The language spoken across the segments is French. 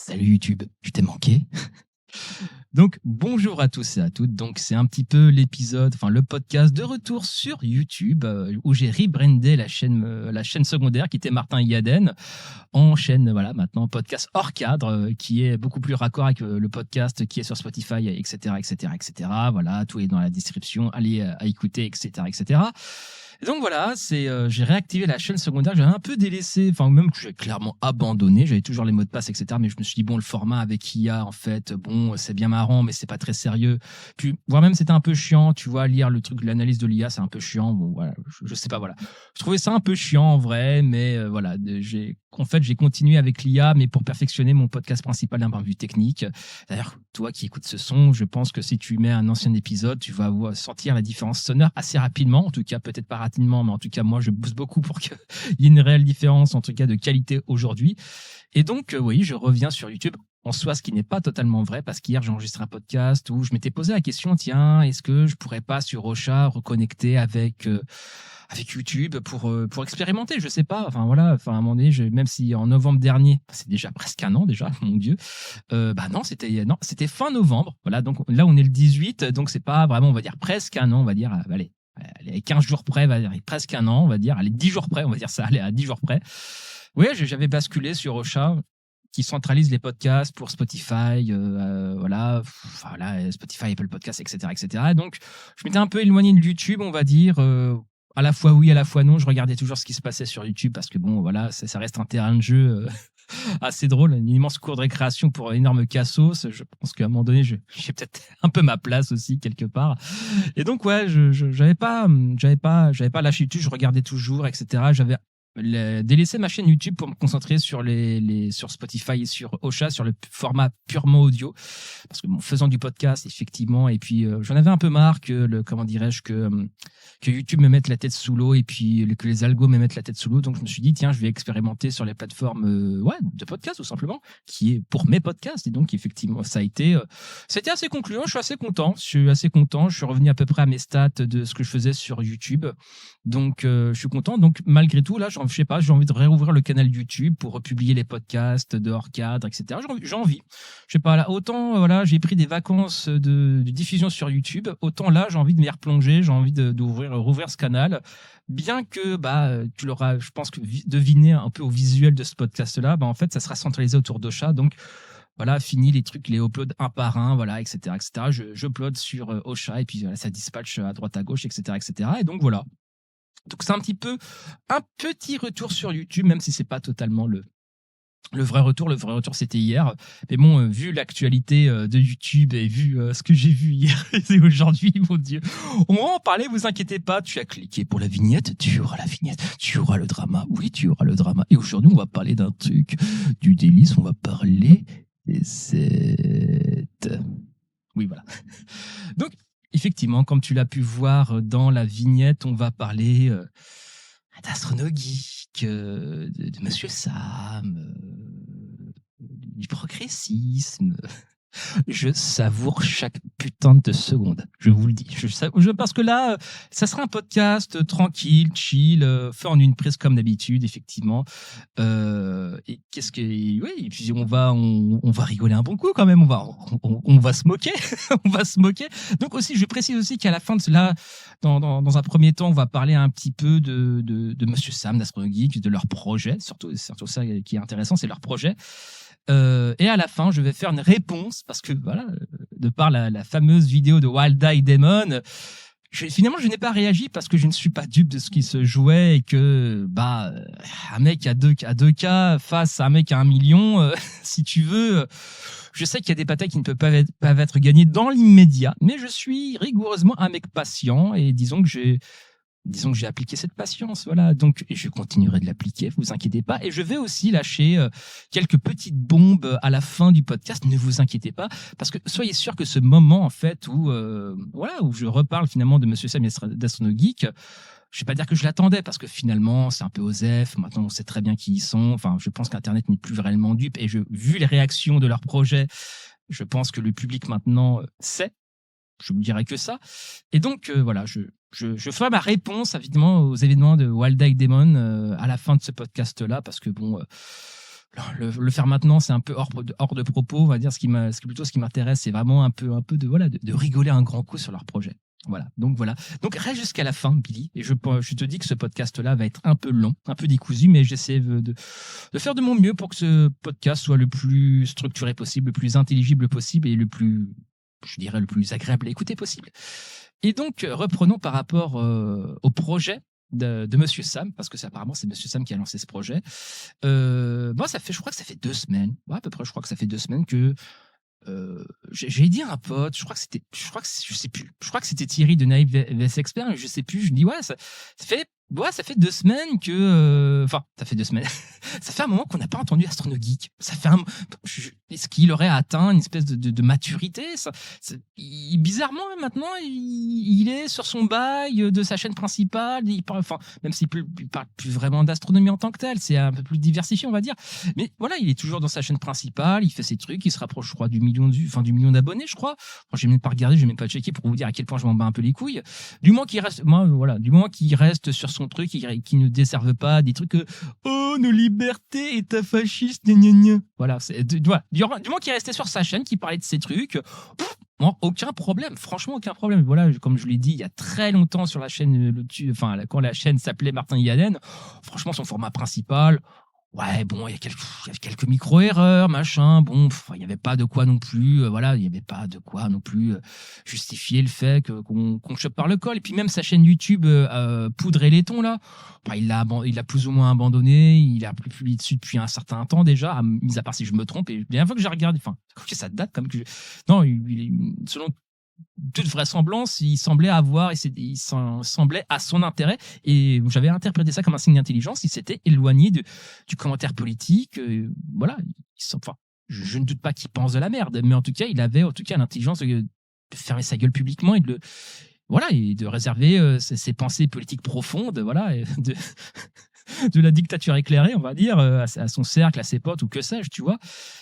Salut YouTube, je t'ai manqué. Donc bonjour à tous et à toutes. Donc c'est un petit peu le podcast de retour sur YouTube où j'ai rebrandé la chaîne secondaire qui était Martin Yaden en chaîne maintenant podcast hors cadre qui est beaucoup plus raccord avec le podcast qui est sur Spotify, etc. Voilà, tout est dans la description. Allez à écouter, etc. Et donc voilà, j'ai réactivé la chaîne secondaire, j'avais un peu délaissé, enfin même que j'ai clairement abandonné, j'avais toujours les mots de passe, etc. Mais je me suis dit le format avec IA, en fait, c'est bien marrant, mais c'est pas très sérieux. Puis voire même c'était un peu chiant, tu vois, lire le truc de l'analyse de l'IA, c'est un peu chiant. Bon voilà, je sais pas, voilà. Je trouvais ça un peu chiant en vrai, mais j'ai continué avec l'IA, mais pour perfectionner mon podcast principal d'un point de vue technique. D'ailleurs, toi qui écoutes ce son, je pense que si tu mets un ancien épisode, tu vas sentir la différence sonore assez rapidement, en tout cas peut-être pas rapidement, mais en tout cas moi je booste beaucoup pour qu'il y ait une réelle différence en tout cas de qualité aujourd'hui. Et donc oui, je reviens sur YouTube. En soi, ce qui n'est pas totalement vrai, parce qu'hier, j'ai enregistré un podcast où je m'étais posé la question, tiens, est-ce que je pourrais pas sur Ocha reconnecter avec YouTube pour expérimenter, je sais pas. Enfin voilà, à un moment donné, même si en novembre dernier, c'est déjà presque un an déjà, mon Dieu. C'était fin novembre. Voilà, donc là on est le 18, donc c'est pas vraiment, on va dire presque un an, on va dire, allez, 15 jours près, on va dire presque un an, on va dire, allez 10 jours près, on va dire ça, allez à 10 jours près. Oui, j'avais basculé sur Ocha qui centralise les podcasts pour Spotify, Spotify, Apple Podcasts, etc. Donc, je m'étais un peu éloigné de YouTube, on va dire, à la fois oui, à la fois non. Je regardais toujours ce qui se passait sur YouTube parce que ça reste un terrain de jeu assez drôle, une immense cour de récréation pour un énorme cassos. Je pense qu'à un moment donné, j'ai peut-être un peu ma place aussi quelque part. Et donc ouais, j'avais pas lâché YouTube. Je regardais toujours, etc. J'avais délaissé ma chaîne YouTube pour me concentrer sur sur Spotify et sur Ocha, sur le format purement audio, parce que faisant du podcast effectivement, et puis j'en avais un peu marre que YouTube me mette la tête sous l'eau et puis que les algos me mettent la tête sous l'eau. Donc je me suis dit tiens, je vais expérimenter sur les plateformes de podcast tout simplement, qui est pour mes podcasts. Et donc effectivement c'était assez concluant. Je suis assez content. Je suis revenu à peu près à mes stats de ce que je faisais sur YouTube. Donc je suis content. Donc malgré tout là, j'ai envie de réouvrir le canal YouTube pour republier les podcasts de hors cadre, etc. J'ai envie. Je sais pas, là, autant j'ai pris des vacances de diffusion sur YouTube, autant là j'ai envie de m'y replonger, j'ai envie rouvrir ce canal. Bien que tu l'auras, je pense, que deviné un peu au visuel de ce podcast-là, en fait ça sera centralisé autour d'Ocha. Donc voilà, fini les trucs, les uploads un par un, voilà, etc. Je upload sur Ocha et puis ça dispatche à droite à gauche, etc. Et donc voilà. Donc c'est un petit retour sur YouTube, même si c'est pas totalement le vrai retour. Le vrai retour, c'était hier. Mais bon, vu l'actualité de YouTube et vu ce que j'ai vu hier et aujourd'hui, mon Dieu, on va en parler, vous inquiétez pas. Tu as cliqué pour la vignette, tu auras la vignette, tu auras le drama. Oui, tu auras le drama. Et aujourd'hui, on va parler d'un truc, du délice, on va parler des sept. Oui, voilà. Donc, effectivement, comme tu l'as pu voir dans la vignette, on va parler d'astronogeek, de Monsieur Sam, du progressisme. Je savoure chaque putain de seconde, je vous le dis. Parce que là, ça sera un podcast tranquille, chill, fait en une prise comme d'habitude, effectivement. Et et puis on va rigoler un bon coup quand même. On va se moquer, on va se moquer. Donc aussi, je précise aussi qu'à la fin de cela, dans un premier temps, on va parler un petit peu de Monsieur Sam, d'Astronogeek, de leur projet. Surtout ça qui est intéressant, c'est leur projet. Et à la fin, je vais faire une réponse parce que voilà, de par la fameuse vidéo de Wild Eye Demon, finalement, je n'ai pas réagi parce que je ne suis pas dupe de ce qui se jouait et que un mec à 2K face à un mec à 1 million, si tu veux. Je sais qu'il y a des batailles qui ne peuvent pas être gagnées dans l'immédiat, mais je suis rigoureusement un mec patient et disons que j'ai appliqué cette patience, voilà. Donc, et je continuerai de l'appliquer, vous inquiétez pas. Et je vais aussi lâcher quelques petites bombes à la fin du podcast, ne vous inquiétez pas, parce que soyez sûr que ce moment, en fait, où je reparle finalement de Monsieur Sam d'Astronogeek, je vais pas dire que je l'attendais, parce que finalement, c'est un peu osef. Maintenant, on sait très bien qui ils sont. Enfin, je pense qu'Internet n'est plus réellement dupe. Et vu les réactions de leur projet, je pense que le public maintenant sait. Je vous dirai que ça. Et donc, je ferai ma réponse, évidemment, aux événements de Wild Eye Demon à la fin de ce podcast-là, parce que le faire maintenant, c'est un peu hors de propos. On va dire ce qui m'intéresse, c'est vraiment un peu de rigoler un grand coup sur leur projet. Voilà. Donc reste jusqu'à la fin, Billy. Et je te dis que ce podcast-là va être un peu long, un peu décousu, mais j'essaie de faire de mon mieux pour que ce podcast soit le plus structuré possible, le plus intelligible possible et le plus agréable à écouter possible. Et donc, reprenons par rapport au projet de Monsieur Sam, parce que apparemment c'est Monsieur Sam qui a lancé ce projet. Je crois que ça fait 2 semaines, à peu près, je crois que ça fait 2 semaines que j'ai dit à un pote, je sais plus, je crois que c'était Thierry de Naïve VS Expert, je sais plus, je dis ça fait 2 semaines que, ça fait 2 semaines. Ça fait un moment qu'on n'a pas entendu Astrono Geek. Est-ce qu'il aurait atteint une espèce de maturité? Bizarrement, maintenant, il est sur son bail de sa chaîne principale. Même s'il parle plus vraiment d'astronomie en tant que tel, c'est un peu plus diversifié, on va dire. Mais voilà, il est toujours dans sa chaîne principale, il fait ses trucs, il se rapproche, je crois, du million d'abonnés, je crois. J'ai même pas regardé, j'ai même pas checké pour vous dire à quel point je m'en bats un peu les couilles. Du moment qu'il reste sur son truc, qui ne desserve pas des trucs nos libertés, état fasciste, gna gna gna. Voilà, du moment qu'il restait sur sa chaîne, qui parlait de ces trucs, aucun problème, franchement aucun problème. Voilà, comme je l'ai dit il y a très longtemps sur la chaîne, quand la chaîne s'appelait Martin Yaden, franchement son format principal, ouais, bon, il y a quelques micro-erreurs, machin. Bon, il n'y avait pas de quoi non plus, justifier le fait qu'on chope par le col. Et puis même sa chaîne YouTube, Poudre et Laiton, là, il a plus ou moins abandonné. Il a plus publié dessus depuis un certain temps déjà, mis à part si je me trompe. Et bien fois que j'ai regardé, ça date comme que. Non, selon toute vraisemblance, il semblait à son intérêt, et j'avais interprété ça comme un signe d'intelligence. Il s'était éloigné du commentaire politique. Voilà, je ne doute pas qu'il pense de la merde, mais en tout cas, il avait l'intelligence de fermer sa gueule publiquement et de réserver ses pensées politiques profondes, voilà, et de la dictature éclairée, on va dire, à son cercle, à ses potes ou que sais-je, tu vois.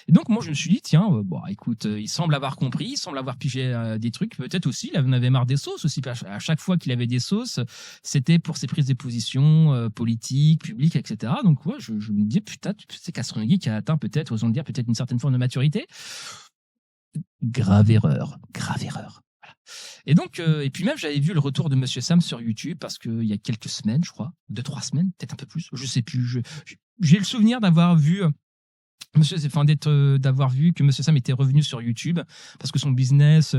Et donc moi je me suis dit, tiens, écoute, il semble avoir compris, il semble avoir pigé des trucs, peut-être aussi, il en avait marre des sauces aussi. À chaque fois qu'il avait des sauces, c'était pour ses prises de position politiques, publiques, etc. Donc je me dis, putain, c'est qu'Astro Geek a atteint peut-être, osons le dire, peut-être une certaine forme de maturité. Grave erreur. Et donc, et puis même, j'avais vu le retour de Monsieur Sam sur YouTube, parce qu'il y a quelques semaines, je crois, 2-3 semaines, peut-être un peu plus, je sais plus. J'ai le souvenir d'avoir vu que Monsieur Sam était revenu sur YouTube parce que son business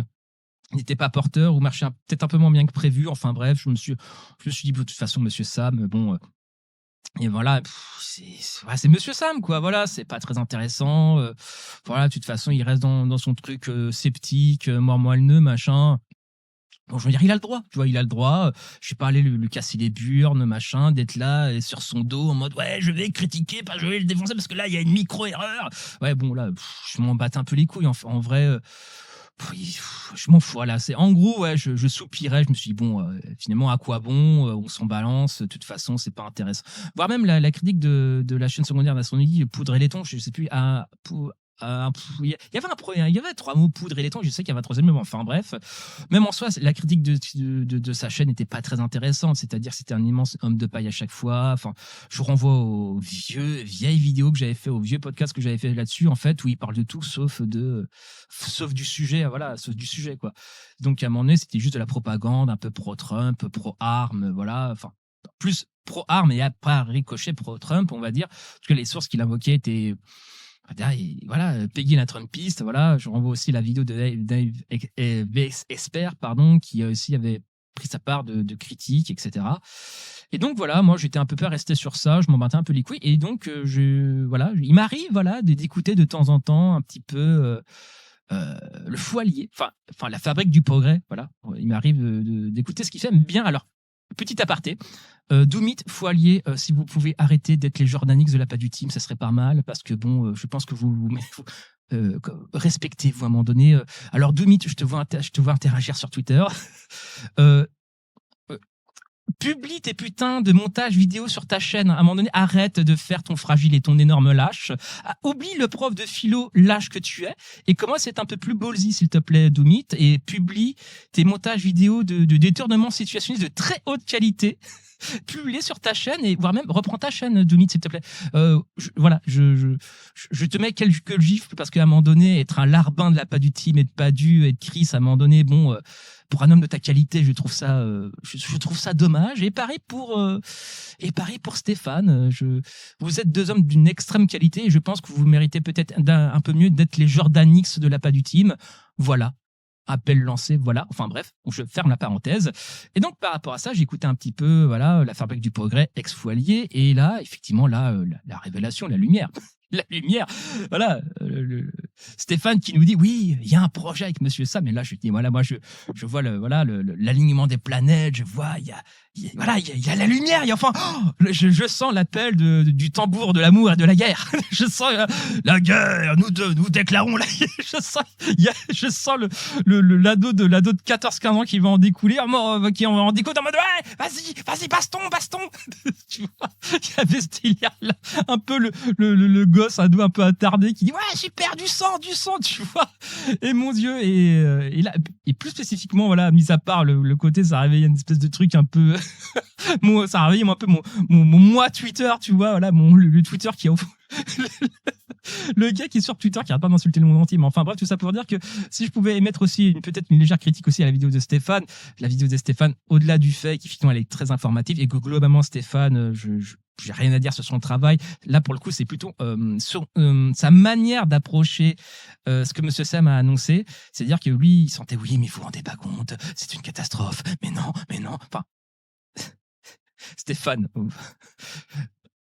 n'était pas porteur ou marchait peut-être un peu moins bien que prévu. Enfin bref, je me suis dit, de toute façon, Monsieur Sam, bon. Et voilà, c'est Monsieur Sam, quoi. Voilà, c'est pas très intéressant. Voilà, de toute façon, il reste dans son truc sceptique, moelleux, machin. Bon, je veux dire, il a le droit, tu vois, je suis pas allé lui casser les burnes, machin, d'être là et sur son dos en mode, ouais, je vais critiquer, pas je vais le défoncer parce que là, il y a une micro-erreur. Ouais, bon, là, je m'en batte un peu les couilles, en vrai. Je m'en fous, voilà. En gros, ouais, je soupirais, je me suis dit, bon, finalement, à quoi bon, on s'en balance, de toute façon, c'est pas intéressant. Voire même la critique de la chaîne secondaire d'Astronomie, Poudre et Laiton, je sais plus, il y avait 3 mots, Poudre et Laiton, je sais qu'il y avait un 3e mot, enfin bref. Même en soi, la critique de sa chaîne n'était pas très intéressante, c'est-à-dire que c'était un immense homme de paille à chaque fois. Enfin, je renvoie aux vieilles vidéos que j'avais fait, aux vieux podcasts que j'avais fait là-dessus, en fait, où il parle de tout sauf du sujet, voilà, sauf du sujet, quoi. Donc à un moment donné, c'était juste de la propagande, un peu pro-Trump, pro-armes, voilà, enfin, plus pro-armes et après ricochet pro-Trump, on va dire, parce que les sources qu'il invoquait étaient... Voilà, Peggy la Trumpiste, voilà. Je renvoie aussi la vidéo de Dave Esper, qui aussi avait pris sa part de critiques, etc. Et donc voilà, moi j'étais un peu resté sur ça, je m'en battais un peu les couilles, et donc il m'arrive d'écouter de temps en temps un petit peu le Foilier, enfin la Fabrique du Progrès, voilà. Il m'arrive d'écouter ce qu'il fait bien. Alors, petit aparté, Doomit, Foilier, si vous pouvez arrêter d'être les Jordanix de la pas du team, ça serait pas mal, parce que bon, je pense que vous respectez-vous à un moment donné. Alors Doomit, je te vois interagir sur Twitter. Publie tes putains de montages vidéo sur ta chaîne. À un moment donné, arrête de faire ton fragile et ton énorme lâche. Oublie le prof de philo lâche que tu es et commence à être un peu plus ballsy, s'il te plaît, Doomit, et publie tes montages vidéo de détournement situationniste de très haute qualité. publier sur ta chaîne et voire même reprends ta chaîne, Doomit, s'il te plaît. Je te mets quelques gifs parce qu'à un moment donné, être un larbin de la pas du team et de pas du et de Chris, à un moment donné, bon, pour un homme de ta qualité, je trouve ça dommage. Et pareil pour Stéphane. Vous êtes deux hommes d'une extrême qualité et je pense que vous méritez peut-être un peu mieux d'être les Jordan X de la pas du team. Voilà. Appel lancé, voilà. Enfin bref, je ferme la parenthèse. Et donc par rapport à ça, j'écoutais un petit peu, voilà, la Fabrique du Progrès, ex-Foilier, et là, effectivement, la révélation, la lumière. La lumière, voilà, Stéphane qui nous dit oui, il y a un projet avec Monsieur Sam, et là je dis voilà, moi je vois l'alignement des planètes, je vois il y a la lumière, il y a enfin je sens l'appel du tambour de l'amour et de la guerre. Je sens la guerre, nous déclarons la guerre. Je sens l'ado de 14-15 ans qui va en découler, qui va en découler en mode ouais, vas-y, baston. Tu vois, il y avait ce délire là, un peu le gosse ado un peu attardé qui dit ouais, super, du sang, tu vois. Et mon Dieu, et là, et plus spécifiquement, voilà, mis à part le côté, ça réveillait une espèce de truc un peu ça réveillait un peu mon moi Twitter, tu vois, voilà, le Twitter qui a le gars qui est sur Twitter qui arrête pas d'insulter le monde entier. Mais enfin bref, tout ça pour dire que si je pouvais émettre aussi peut-être une légère critique aussi à la vidéo de Stéphane, au-delà du fait qu'effectivement elle est très informative et que globalement Stéphane, j'ai rien à dire sur son travail. Là, pour le coup, c'est plutôt sur sa manière d'approcher ce que Monsieur Sam a annoncé. C'est-à-dire que lui, il sentait oui, mais vous vous rendez pas compte, c'est une catastrophe. Mais non. Enfin, Stéphane.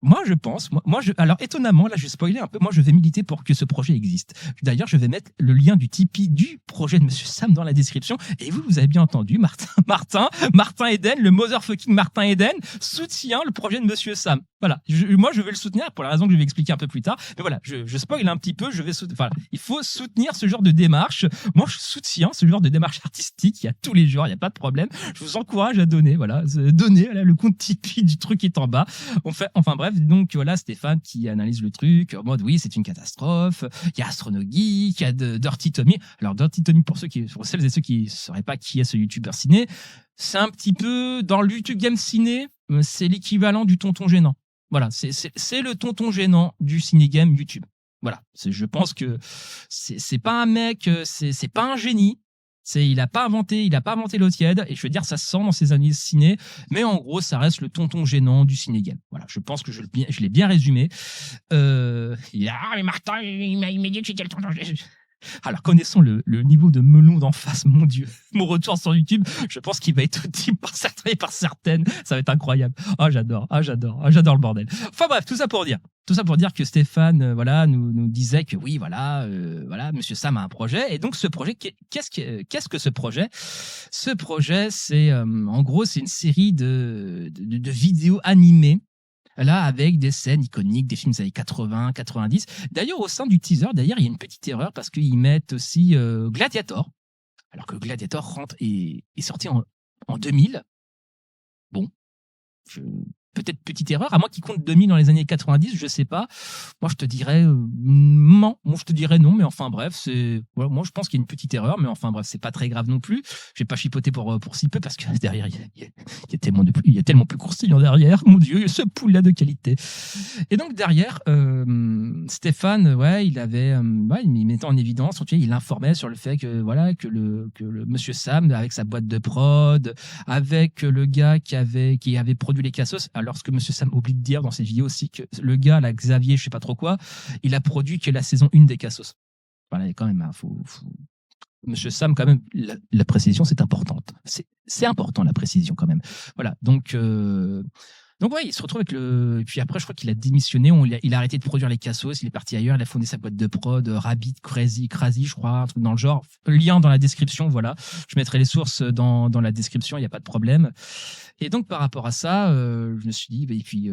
Moi, je pense, alors étonnamment, là, je vais spoiler un peu, moi, je vais militer pour que ce projet existe. D'ailleurs, je vais mettre le lien du Tipeee du projet de Monsieur Sam dans la description. Et vous avez bien entendu, Martin Eden, le motherfucking Martin Eden, soutient le projet de Monsieur Sam. Voilà. Moi, je vais le soutenir pour la raison que je vais expliquer un peu plus tard. Mais voilà, je spoil un petit peu, il faut soutenir ce genre de démarche. Moi, je soutiens ce genre de démarche artistique. Il y a tous les jours, il n'y a pas de problème. Je vous encourage à donner, voilà. Donner, voilà, le compte Tipeee du truc est en bas. Enfin bref, donc voilà, Stéphane qui analyse le truc en mode oui, c'est une catastrophe. Il y a Astronogeek, il y a Dirty Tommy. Alors Dirty Tommy, pour celles et ceux qui ne sauraient pas qui est ce youtubeur ciné, c'est un petit peu dans le YouTube Game ciné, c'est l'équivalent du tonton gênant. Voilà, c'est le tonton gênant du ciné-game YouTube. Voilà, je pense que c'est pas un mec, c'est pas un génie. Il a pas inventé l'eau tiède, et je veux dire, ça se sent dans ses analyses ciné, mais en gros, ça reste le tonton gênant du ciné-game. Voilà, je pense que je l'ai bien résumé. Mais Martin, il m'a dit que j'étais le tonton gênant. Alors, connaissant le niveau de melon d'en face, mon Dieu, mon retour sur YouTube, je pense qu'il va être audible par certains et par certaines. Ça va être incroyable. J'adore le bordel. Enfin bref, tout ça pour dire que Stéphane, voilà, nous disait que oui, voilà, Monsieur Sam a un projet. Et donc, ce projet, qu'est-ce que ce projet? Ce projet, c'est, en gros, c'est une série de vidéos animées. Là, avec des scènes iconiques, des films des années 80, 90. D'ailleurs, au sein du teaser, il y a une petite erreur parce qu'ils mettent aussi Gladiator. Alors que Gladiator est sorti en 2000. Bon, peut-être petite erreur, à moins qu'ils comptent 2000 dans les années 90, je sais pas. Moi, je te dirais non. Moi, je te dirais non, mais enfin bref, moi, je pense qu'il y a une petite erreur, mais enfin bref, c'est pas très grave non plus. Je vais pas chipoter pour si peu parce que derrière, il y a tellement plus croustillant derrière. Mon Dieu, ce poulet de qualité. Et donc derrière, Stéphane, ouais, il mettait en évidence, tu vois, il informait sur le fait que voilà, que le Monsieur Sam avec sa boîte de prod, avec le gars qui avait produit les Cassos. Alors, ce que Monsieur Sam oublie de dire dans ses vidéos aussi, que le gars, là, Xavier, je sais pas trop quoi, il a produit que la saison 1 des Cassos. Voilà, quand même, hein, Monsieur Sam, quand même, la précision, c'est importante. C'est important, la précision, quand même. Voilà, donc ouais, il se retrouve avec et puis après, je crois qu'il a démissionné, il a arrêté de produire les Cassos, il est parti ailleurs, il a fondé sa boîte de prod, Rabbit, Crazy, je crois, un truc dans le genre. Lien dans la description, voilà. Je mettrai les sources dans la description, il n'y a pas de problème. Et donc, par rapport à ça, je me suis dit, et puis,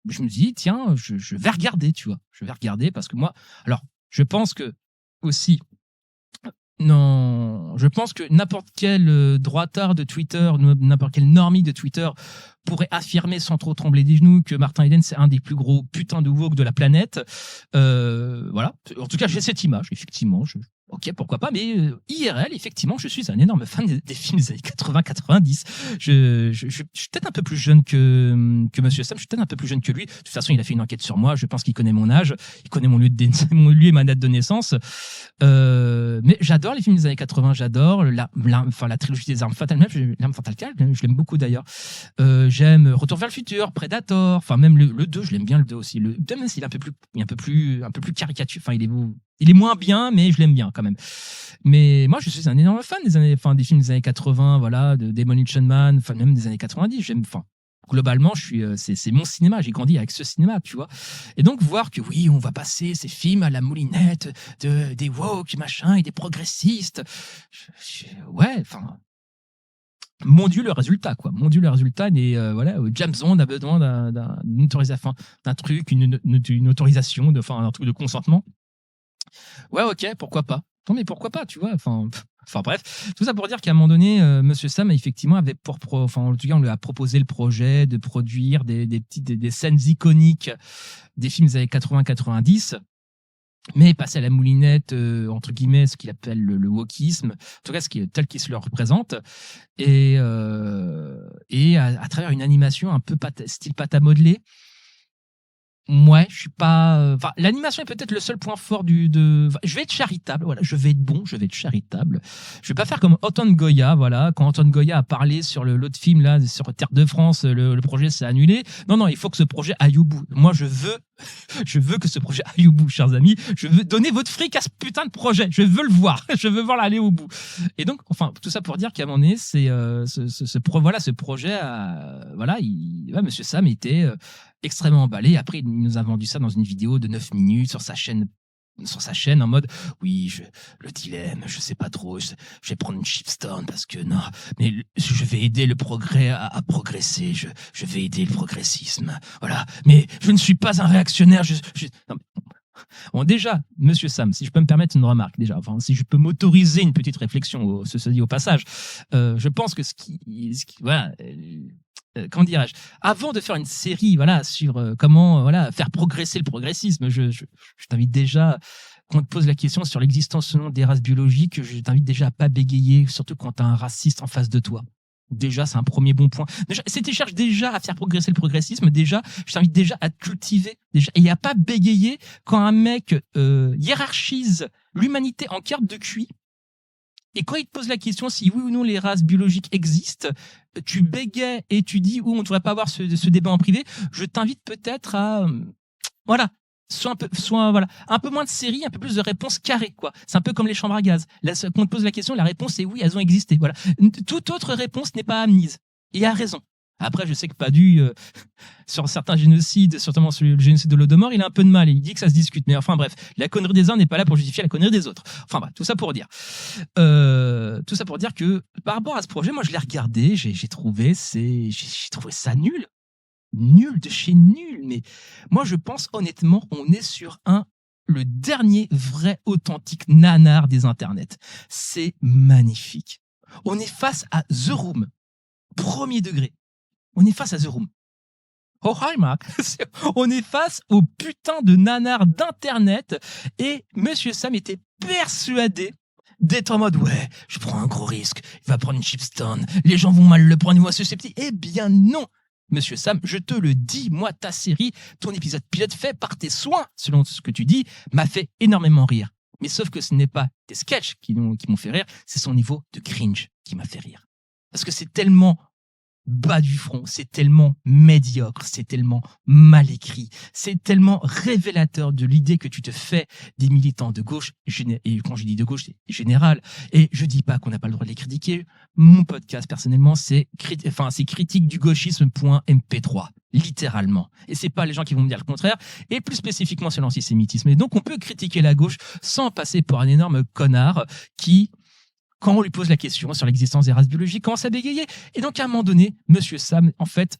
je me dis, tiens, je vais regarder, tu vois. Je vais regarder parce que moi, alors, je pense que aussi, non, je pense que n'importe quel droitard de Twitter, n'importe quel normie de Twitter pourrait affirmer sans trop trembler des genoux que Martin Eden, c'est un des plus gros putains de woke de la planète. Voilà. En tout cas, j'ai cette image, effectivement. ok, pourquoi pas, mais IRL, effectivement, je suis un énorme fan des films des années 80-90. Je suis peut-être un peu plus jeune que Monsieur Sam, je suis peut-être un peu plus jeune que lui. De toute façon, il a fait une enquête sur moi, je pense qu'il connaît mon âge, il connaît mon lieu et ma date de naissance. Mais j'adore les films des années 80, j'adore la trilogie des armes fatales, même l'arme fatale 4, je l'aime beaucoup d'ailleurs. J'aime Retour vers le futur, Predator, enfin même le 2, je l'aime bien le 2 aussi. Le 2, même s'il est un peu plus caricature, enfin il est moins bien, mais je l'aime bien quand même. Mais moi, je suis un énorme fan des films des années 80, voilà, de Demolition Man, enfin même des années 90. Globalement, c'est mon cinéma. J'ai grandi avec ce cinéma, tu vois. Et donc voir que oui, on va passer ces films à la moulinette des woke, machin, et des progressistes. Ouais, enfin. Mon Dieu, le résultat, quoi. Mon Dieu, le résultat. Et voilà, James Bond a besoin d'une autorisation, d'un truc, une autorisation, un truc de consentement. Ouais, ok, pourquoi pas. Non, mais pourquoi pas, tu vois. Enfin bref, tout ça pour dire qu'à un moment donné, Monsieur Sam effectivement avait en tout cas on lui a proposé le projet de produire des scènes iconiques des films des années 80-90. Mais passer à la moulinette, entre guillemets, ce qu'il appelle le wokisme, en tout cas tel qu'il se le représente, et à travers une animation un peu style pâte à modeler. Ouais, je suis pas. L'animation est peut-être le seul point fort je vais être charitable, voilà. Je vais être bon, je vais être charitable. Je vais pas faire comme Antoine Goya, voilà. Quand Antoine Goya a parlé sur l'autre film là, sur Terre de France, le projet s'est annulé. Non, il faut que ce projet aille au bout. Moi, je veux que ce projet aille au bout, chers amis. Je veux donner votre fric à ce putain de projet. Je veux le voir. Je veux voir l'aller au bout. Et donc, enfin, tout ça pour dire qu'à un moment donné, c'est ce projet, Monsieur Sam était extrêmement emballé. Après, il nous a vendu ça dans une vidéo de 9 minutes sur sa chaîne en mode oui, le dilemme, je sais pas trop, je vais prendre une chipstone parce que non, mais je vais aider le progrès à progresser, je vais aider le progressisme, voilà, mais je ne suis pas un réactionnaire, non, bon, déjà, Monsieur Sam, si je peux me permettre une remarque, si je peux m'autoriser une petite réflexion, ce dit au passage, je pense que comment dirais-je, avant de faire une série, voilà, sur comment, faire progresser le progressisme, je t'invite déjà, quand on te pose la question sur l'existence ou non des races biologiques, je t'invite déjà à pas bégayer, surtout quand t'as un raciste en face de toi. Déjà, c'est un premier bon point. Déjà, si tu cherches déjà à faire progresser le progressisme, déjà, je t'invite déjà à te cultiver. Déjà, et à pas bégayer quand un mec hiérarchise l'humanité en carte de QI. Et quand il te pose la question si oui ou non les races biologiques existent, tu bégayes et tu dis on ne devrait pas avoir ce débat en privé. Je t'invite peut-être à un peu moins de séries, un peu plus de réponses carrées, quoi. C'est un peu comme les chambres à gaz. Là, quand on te pose la question, la réponse est oui, elles ont existé. Voilà. Toute autre réponse n'est pas admise. Et a raison. Après, je sais que Padu, sur certains génocides, certainement sur le génocide de l'Holodomor, il a un peu de mal et il dit que ça se discute. Mais enfin bref, la connerie des uns n'est pas là pour justifier la connerie des autres. Enfin bref, tout ça pour dire que par rapport à ce projet, moi je l'ai regardé, j'ai trouvé ça nul. Nul de chez nul, mais moi je pense honnêtement on est sur le dernier vrai authentique nanar des internets. C'est magnifique. On est face à The Room, premier degré. On est face à The Room. Oh hi Marc. On est face au putain de nanar d'internet et Monsieur Sam était persuadé d'être en mode ouais, je prends un gros risque, il va prendre une chipstone, les gens vont mal le prendre, ils vont être susceptibles. Eh bien non. Monsieur Sam, je te le dis, moi, ta série, ton épisode pilote fait par tes soins, selon ce que tu dis, m'a fait énormément rire. Mais sauf que ce n'est pas tes sketchs qui m'ont fait rire, c'est son niveau de cringe qui m'a fait rire. Parce que c'est tellement bas du front, c'est tellement médiocre, c'est tellement mal écrit, c'est tellement révélateur de l'idée que tu te fais des militants de gauche, et quand je dis de gauche, c'est général, et je dis pas qu'on n'a pas le droit de les critiquer, mon podcast personnellement c'est critique du gauchisme.mp3, littéralement, et c'est pas les gens qui vont me dire le contraire, et plus spécifiquement sur l'antisémitisme, et donc on peut critiquer la gauche sans passer pour un énorme connard qui, quand on lui pose la question sur l'existence des races biologiques, commence à bégayer. Et donc, à un moment donné, Monsieur Sam, en fait,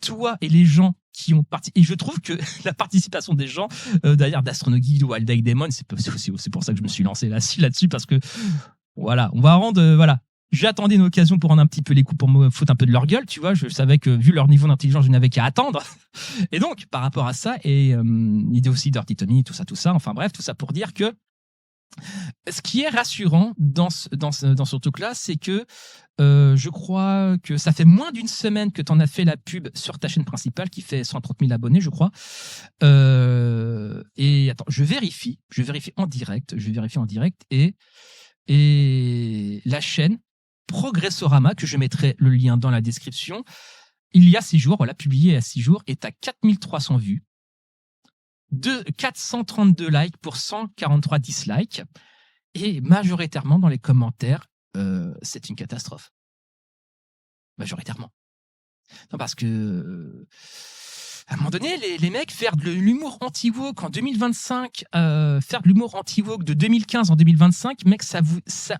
toi et les gens qui ont participé, et je trouve que la participation des gens, d'ailleurs, d'Astronogeek ou Aldaï Demon, c'est pour ça que je me suis lancé là-dessus, parce que, voilà, on va rendre, voilà. J'attendais une occasion pour rendre un petit peu les coups, pour me foutre un peu de leur gueule, tu vois. Je savais que, vu leur niveau d'intelligence, je n'avais qu'à attendre. Et donc, par rapport à ça, et l'idée aussi Dirty Tommy, tout ça, enfin bref, tout ça pour dire que ce qui est rassurant dans ce truc-là, c'est que je crois que ça fait moins d'une semaine que tu en as fait la pub sur ta chaîne principale qui fait 130 000 abonnés, je crois. Et attends, je vérifie en direct, et la chaîne Progressorama, que je mettrai le lien dans la description, il y a 6 jours, voilà, publié il y a 6 jours, est à 4300 vues, 432 likes pour 143 dislikes, et majoritairement dans les commentaires, c'est une catastrophe. Majoritairement. Non, parce que à un moment donné, les mecs faire de l'humour anti-woke en 2025, faire de l'humour anti-woke de 2015 en 2025, mec, ça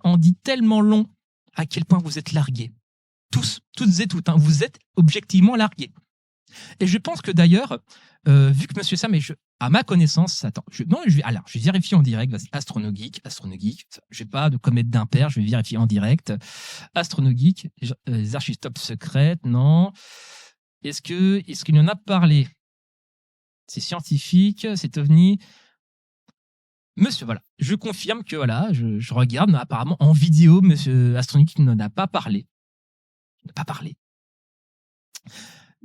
en dit tellement long à quel point vous êtes largués. Tous, toutes et toutes, hein, vous êtes objectivement largués. Et je pense que d'ailleurs, vu que Monsieur Sam, à ma connaissance, attends, je vais vérifier en direct, vas-y, Astronogeek, je vais pas de commettre d'impair, je vais vérifier en direct. Astronogeek, les archives top secrètes, non. Est-ce qu'il y en a parlé? C'est scientifique, c'est OVNI. Monsieur, voilà, je confirme que voilà, je regarde, mais apparemment en vidéo, Monsieur Astronogeek n'en a pas parlé. Il n'a pas parlé.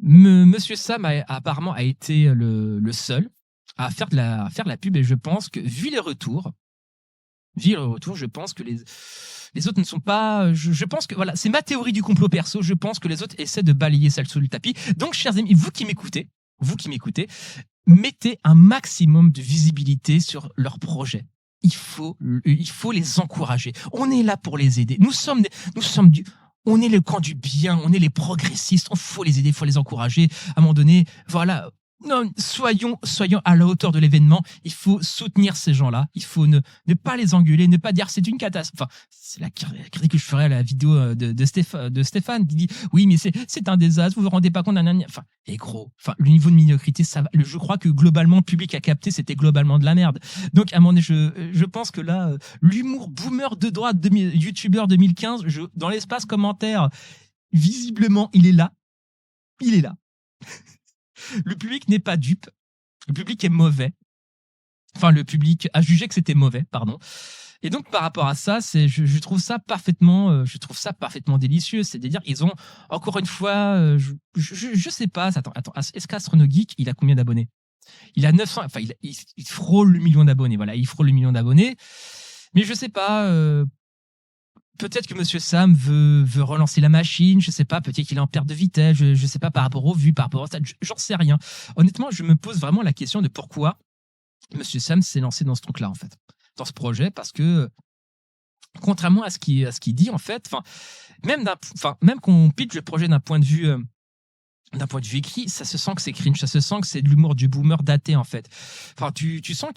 Monsieur Sam apparemment a été le seul à faire la pub, et je pense que vu les retours, je pense que les autres ne sont pas. Je pense que voilà, c'est ma théorie du complot perso. Je pense que les autres essaient de balayer celle sous le tapis. Donc, chers amis, vous qui m'écoutez, mettez un maximum de visibilité sur leur projet. Il faut les encourager. On est là pour les aider. On est le camp du bien, on est les progressistes, il faut les aider, il faut les encourager. À un moment donné, voilà, non, soyons à la hauteur de l'événement, il faut soutenir ces gens-là, il faut ne pas les engueuler, ne pas dire c'est une catastrophe. Enfin, c'est la critique que je ferai à la vidéo de Stéphane qui dit oui, mais c'est un désastre, vous vous rendez pas compte, nanana. Enfin, et gros, enfin, le niveau de médiocrité, ça va. Je crois que globalement, le public a capté, c'était globalement de la merde. Donc, à un moment donné, je pense que là, l'humour boomer de droite, youtubeur 2015, dans l'espace commentaire, visiblement, il est là. Le public n'est pas dupe. Le public est mauvais. Enfin, le public a jugé que c'était mauvais, pardon. Et donc, par rapport à ça, je trouve ça parfaitement délicieux. C'est-à-dire, ils ont, encore une fois, je sais pas, attends, est-ce qu'Astronogeek, il a combien d'abonnés? Il a 900, enfin, il frôle le million d'abonnés, voilà, il frôle le million d'abonnets. Mais je sais pas, peut-être que Monsieur Sam veut relancer la machine, je sais pas, peut-être qu'il est en perte de vitesse, je sais pas, par rapport aux vues, par rapport à ça, j'en sais rien. Honnêtement, je me pose vraiment la question de pourquoi Monsieur Sam s'est lancé dans ce truc-là, en fait, dans ce projet, parce que, contrairement à ce qu'il dit, en fait, même qu'on pitch le projet d'un point de vue écrit, ça se sent que c'est cringe, ça se sent que c'est de l'humour du boomer daté, en fait. Enfin, tu sens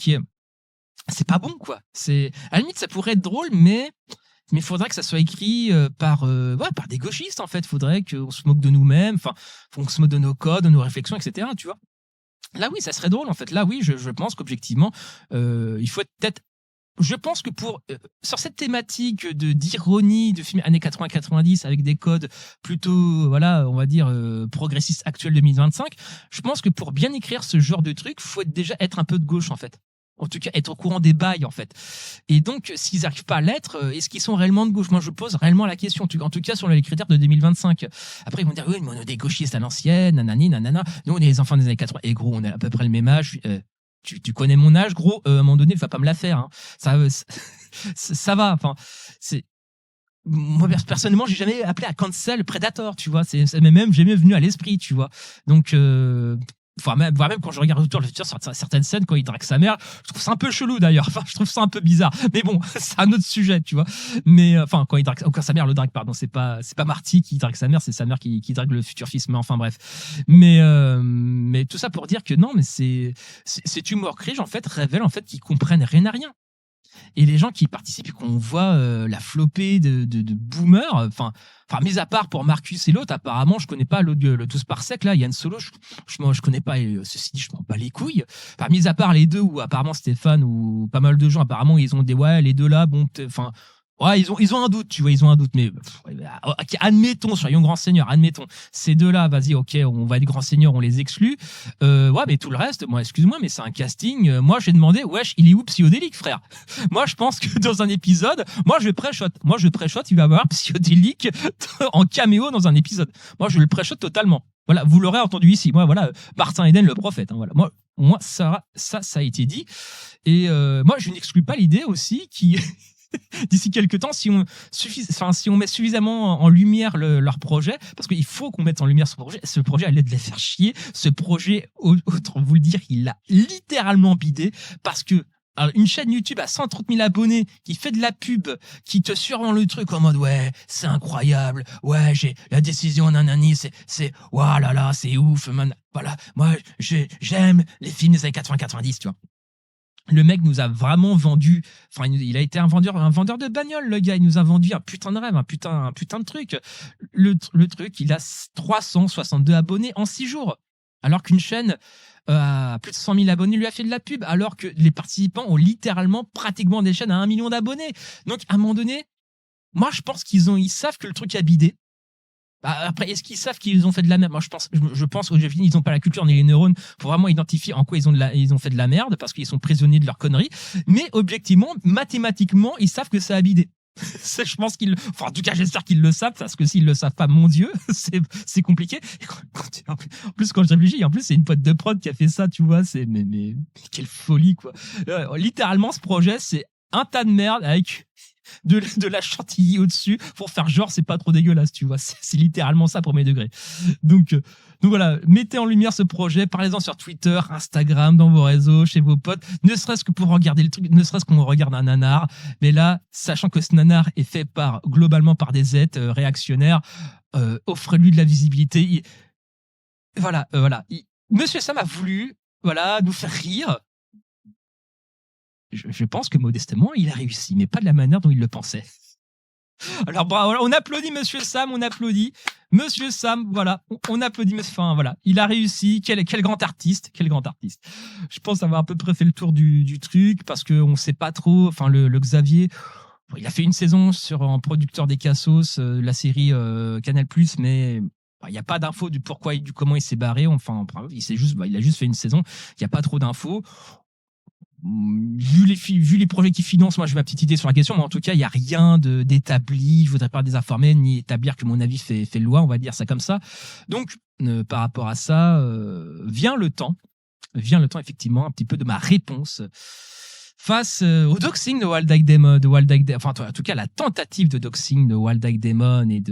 c'est pas bon, quoi. À la limite, ça pourrait être drôle, mais il faudrait que ça soit écrit par des gauchistes, en fait. Il faudrait qu'on se moque de nous-mêmes, enfin, qu'on se moque de nos codes, de nos réflexions, etc. Tu vois. Là, oui, ça serait drôle, en fait. Là, oui, je pense qu'objectivement, il faut peut-être. Je pense que sur cette thématique d'ironie de films années 80-90 avec des codes plutôt, voilà, on va dire, progressistes actuels 2025, je pense que pour bien écrire ce genre de truc, faut déjà être un peu de gauche, en fait. En tout cas, être au courant des bails, en fait. Et donc, s'ils n'arrivent pas à l'être, est-ce qu'ils sont réellement de gauche? Moi, je pose réellement la question. En tout cas, sur les critères de 2025. Après, ils vont dire, oui, mais on est des gauchistes à l'ancienne, nanani, nanana. Nous, on est les enfants des années 80. Et gros, on est à peu près le même âge. Tu connais mon âge, gros. À un moment donné, il ne va pas me la faire. Hein. Ça va. Enfin, moi, personnellement, j'ai jamais appelé à cancel Predator, tu vois. C'est même jamais venu à l'esprit, tu vois. Donc, voire même quand je regarde autour de futur sur certaines scènes, quand il drague sa mère, je trouve ça un peu chelou d'ailleurs. Enfin, je trouve ça un peu bizarre. Mais bon, c'est un autre sujet, tu vois. Mais enfin, quand sa mère le drague, pardon, c'est pas Marty qui drague sa mère, c'est sa mère qui drague le futur fils. Mais enfin, bref. Mais tout ça pour dire que non, mais cet humour cringe en fait révèle en fait qu'ils comprennent rien à rien. Et les gens qui participent et qu'on voit la flopée de boomers, enfin, mis à part pour Marcus et l'autre, apparemment, je connais pas l'autre, le tous par sec, là, Yann Solo, je connais pas, et ceci dit, je m'en bats les couilles. Enfin, mis à part les deux, où apparemment Stéphane ou pas mal de gens, apparemment, ils ont des, ouais, les deux là, bon, enfin, Ouais, ils ont un doute, tu vois, ils ont un doute, mais ok, admettons, soyons grands seigneurs, admettons, ces deux-là, vas-y, ok, on va être grands seigneurs, on les exclut. Ouais, mais tout le reste, moi, excuse-moi, mais c'est un casting. Moi, j'ai demandé, wesh, il est où Psyodélique, frère? Moi, je pense que dans un épisode, moi, je pré-shot, il va y avoir Psyodélique en caméo dans un épisode. Moi, je le pré-shot totalement. Voilà, vous l'aurez entendu ici. Moi, voilà, Martin Eden, le prophète. Hein, voilà, moi, ça a été dit. Et moi, je n'exclus pas l'idée aussi qui d'ici quelques temps, si on met suffisamment en lumière leur projet, parce qu'il faut qu'on mette en lumière ce projet allait de les faire chier. Ce projet, autant vous le dire, il l'a littéralement bidé, parce que alors, une chaîne YouTube à 130 000 abonnés qui fait de la pub, qui te survend le truc en mode ouais, c'est incroyable, ouais, j'ai la décision nanani, c'est, ouah là là, c'est ouf, man. Voilà, moi, j'aime les films des années 80-90, tu vois. Le mec nous a vraiment vendu, enfin, il a été un vendeur de bagnole, le gars. Il nous a vendu un putain de rêve, un putain de truc. Le truc, il a 362 abonnés en 6 jours. Alors qu'une chaîne à plus de 100 000 abonnés lui a fait de la pub. Alors que les participants ont littéralement pratiquement des chaînes à 1 million d'abonnés. Donc, à un moment donné, moi, je pense ils savent que le truc a bidé. Après, est-ce qu'ils savent qu'ils ont fait de la merde? Moi, je pense aux ils n'ont pas la culture ni les neurones pour vraiment identifier en quoi ils ont fait de la merde parce qu'ils sont prisonniers de leurs conneries. Mais objectivement, mathématiquement, ils savent que ça a bidé. Je pense en tout cas, j'espère qu'ils le savent parce que s'ils le savent pas, mon Dieu, c'est compliqué. En plus, quand je réfléchis, en plus, c'est une pote de prod qui a fait ça, tu vois, mais quelle folie, quoi. Littéralement, ce projet, c'est un tas de merde avec de la chantilly au-dessus pour faire genre c'est pas trop dégueulasse, tu vois. C'est littéralement ça, premier degré. Donc voilà, mettez en lumière ce projet, parlez-en sur Twitter, Instagram, dans vos réseaux, chez vos potes, ne serait-ce que pour regarder le truc, ne serait-ce qu'on regarde un nanar. Mais là, sachant que ce nanar est fait globalement par des êtres réactionnaires, offrez-lui de la visibilité. Voilà. Monsieur Sam a voulu, voilà, nous faire rire. Je pense que modestement, il a réussi, mais pas de la manière dont il le pensait. Alors, bravo, on applaudit Monsieur Sam, on applaudit Monsieur Sam, voilà, on applaudit. Enfin, voilà, il a réussi. Quel grand artiste, quel grand artiste. Je pense avoir à peu près fait le tour du truc parce que on sait pas trop. Enfin, le Xavier, il a fait une saison en producteur des Cassos, la série Canal+, mais il n'y a pas d'infos du pourquoi et du comment il s'est barré. Enfin, il a juste fait une saison. Il n'y a pas trop d'infos. Vu les projets qui financent, moi j'ai ma petite idée sur la question, mais en tout cas il n'y a rien d'établi. Je voudrais pas désinformer ni établir que mon avis fait loi, on va dire ça comme ça. Donc par rapport à ça, vient le temps effectivement un petit peu de ma réponse face au doxing de Wild Ike Demon, enfin en tout cas la tentative de doxing de Wild Ike Demon et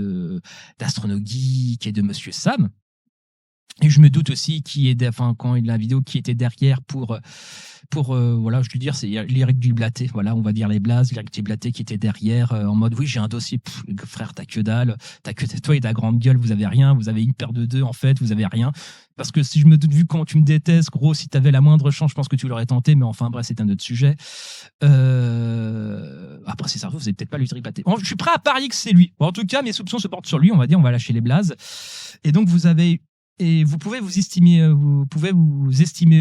d'Astronogeek et de Monsieur Sam. Et je me doute aussi quand il a la vidéo, qui était derrière pour voilà, je lui dire, c'est l'Éric Dublaté, voilà, on va dire les blazes, l'Éric Dublaté qui était derrière en mode oui, j'ai un dossier, frère, t'as que dalle, toi et ta grande gueule, vous avez rien, vous avez une paire de deux en fait, vous avez rien. Parce que si je me doute, vu comment tu me détestes, gros, si t'avais la moindre chance, je pense que tu l'aurais tenté, mais enfin bref, c'est un autre sujet. Après, c'est ça, vous avez peut-être pas l'Éric Dublaté. Bon, je suis prêt à parier que c'est lui. Bon, en tout cas, mes soupçons se portent sur lui, on va dire, on va lâcher les blazes. Et donc vous pouvez vous estimer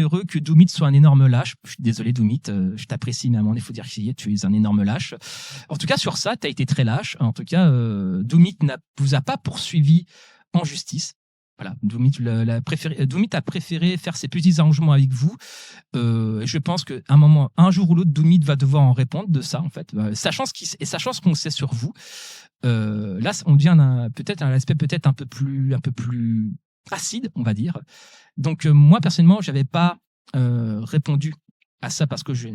heureux que Doomit soit un énorme lâche. Je suis désolé Doomit, je t'apprécie, mais à un moment il faut dire que tu es un énorme lâche. En tout cas sur ça, tu as été très lâche. En tout cas, Doomit vous a pas poursuivi en justice. Voilà, Doomit a préféré faire ses petits arrangements avec vous. Je pense qu'à un jour ou l'autre, Doomit va devoir en répondre de ça en fait, sachant ce qu'on sait sur vous. Là, on devient peut-être un aspect peut-être un peu plus acide, on va dire. Donc moi personnellement, j'avais pas répondu à ça parce que je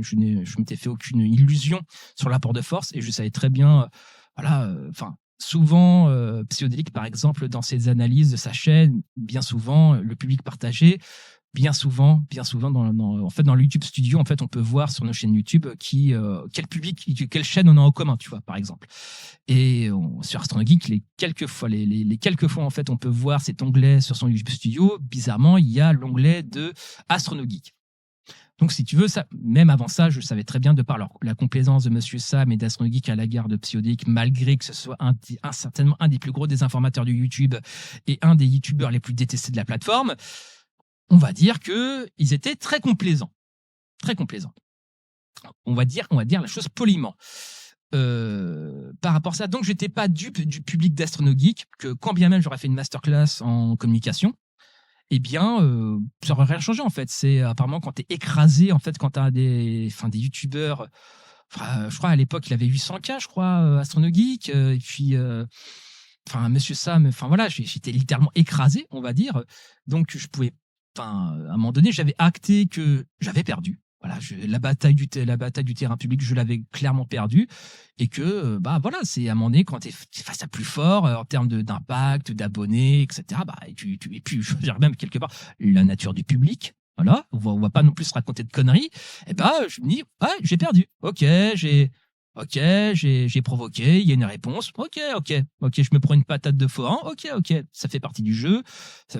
m'étais fait aucune illusion sur l'apport de force et je savais très bien, voilà, enfin. Souvent, Psyodélique, par exemple, dans ses analyses de sa chaîne, bien souvent, le public partagé, bien souvent, dans le YouTube Studio, en fait, on peut voir sur nos chaînes YouTube quelle chaîne on a en commun, tu vois, par exemple. Et sur Astronogeek, les quelques fois, en fait, on peut voir cet onglet sur son YouTube Studio. Bizarrement, il y a l'onglet de Astronogeek. Donc, si tu veux, ça, même avant ça, je savais très bien, de par la complaisance de Monsieur Sam et d'Astronogeek à l'égard de Psyodélique, malgré que ce soit certainement un des plus gros désinformateurs du YouTube et un des YouTubeurs les plus détestés de la plateforme, on va dire qu'ils étaient très complaisants. Très complaisants. On va dire la chose poliment. par rapport à ça, donc j'étais pas dupe du public d'AstronoGeek, que quand bien même j'aurais fait une masterclass en communication, eh bien, ça aurait rien changé en fait. C'est apparemment quand t'es écrasé, en fait, quand t'as des youtubeurs. Je crois à l'époque il avait 800K, je crois, AstronoGeek, et puis Monsieur Sam, voilà, j'étais littéralement écrasé, on va dire. Donc je pouvais, à un moment donné, j'avais acté que j'avais perdu. Voilà, la bataille du terrain public, je l'avais clairement perdu, et que voilà, c'est à un moment donné quand t'es face à plus fort en termes d'impact, d'abonnés, etc. Et puis je veux dire même quelque part la nature du public. Voilà, on va pas non plus se raconter de conneries. Et je me dis, j'ai perdu. J'ai provoqué, il y a une réponse. Ok, je me prends une patate de forain. Ok, ça fait partie du jeu.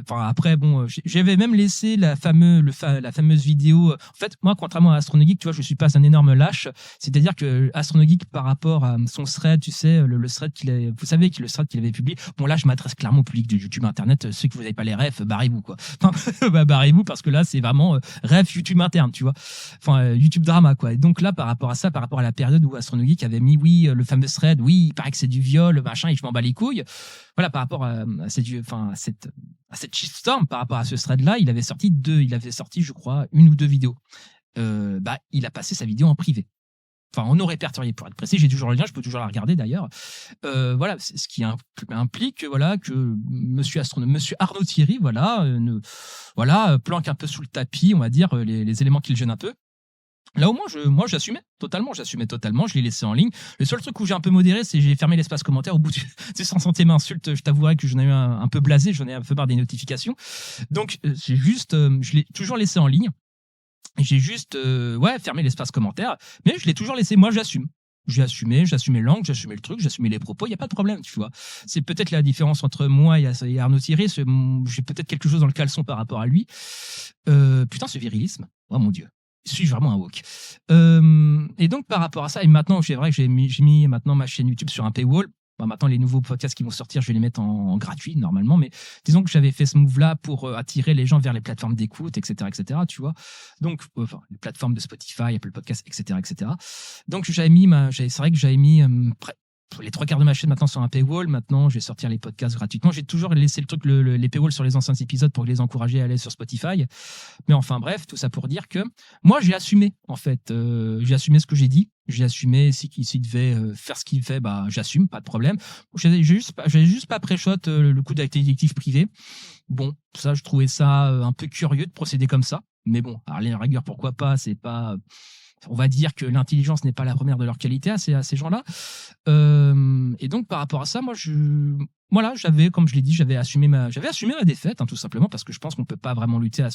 Après, bon, j'avais même laissé la fameuse vidéo. En fait, moi, contrairement à AstronoGeek, tu vois, je suis pas un énorme lâche. C'est-à-dire que AstronoGeek, par rapport à son thread, tu sais, le thread vous savez que le thread qu'il avait publié. Bon, là, je m'adresse clairement au public de YouTube Internet. Ceux que vous n'avez pas les refs, barrez-vous, quoi. Barrez-vous parce que là, c'est vraiment ref YouTube interne, tu vois. YouTube drama, quoi. Et donc là, par rapport à la période où AstronoGeek avait mis, le fameux thread, il paraît que c'est du viol, machin, et je m'en bats les couilles. Voilà, par rapport à cette shitstorm, par rapport à ce thread-là, il avait sorti, je crois, 1 ou 2 vidéos. Il a passé sa vidéo en privé. En non répertorié, pour être précis. J'ai toujours le lien, je peux toujours la regarder d'ailleurs. Voilà, ce qui implique que monsieur Arnaud Thierry, planque un peu sous le tapis, on va dire, les éléments qui le gênent un peu. Là au moins j'assumais totalement, je l'ai laissé en ligne. Le seul truc où j'ai un peu modéré, c'est j'ai fermé l'espace commentaire au bout du 100e insulte. Je t'avouerai que j'en ai eu un peu blasé, j'en ai un peu marre des notifications. Donc je l'ai toujours laissé en ligne. J'ai juste fermé l'espace commentaire, mais je l'ai toujours laissé. Moi j'assume. J'assumais l'angle, j'assumais le truc, j'assumais les propos, il y a pas de problème, tu vois. C'est peut-être la différence entre moi et Arnaud Thierry, j'ai peut-être quelque chose dans le caleçon par rapport à lui. Putain, ce virilisme. Oh mon Dieu. Suis-je vraiment un woke? Et donc par rapport à ça, et maintenant c'est vrai que j'ai mis maintenant ma chaîne YouTube sur un paywall. Maintenant les nouveaux podcasts qui vont sortir, je vais les mettre en gratuit normalement, mais disons que j'avais fait ce move là pour attirer les gens vers les plateformes d'écoute, etc., tu vois. Donc les plateformes de Spotify, Apple Podcasts, etc. Donc c'est vrai que j'avais mis les 3 quarts de ma chaîne maintenant sur un paywall. Maintenant, je vais sortir les podcasts gratuitement. J'ai toujours laissé le truc, les paywalls sur les anciens épisodes pour les encourager à aller sur Spotify. Mais enfin, bref, tout ça pour dire que moi, j'ai assumé, en fait. J'ai assumé ce que j'ai dit. J'ai assumé s'il devait faire ce qu'il fait, j'assume, pas de problème. J'avais juste pas pré-shot le coup d'actif privé. Bon, ça, je trouvais ça un peu curieux de procéder comme ça. Mais bon, à la rigueur, pourquoi pas, c'est pas... On va dire que l'intelligence n'est pas la première de leur qualité à ces gens-là. Et donc, par rapport à ça, moi, comme je l'ai dit, j'avais assumé ma défaite, tout simplement, parce que je pense qu'on peut pas vraiment lutter à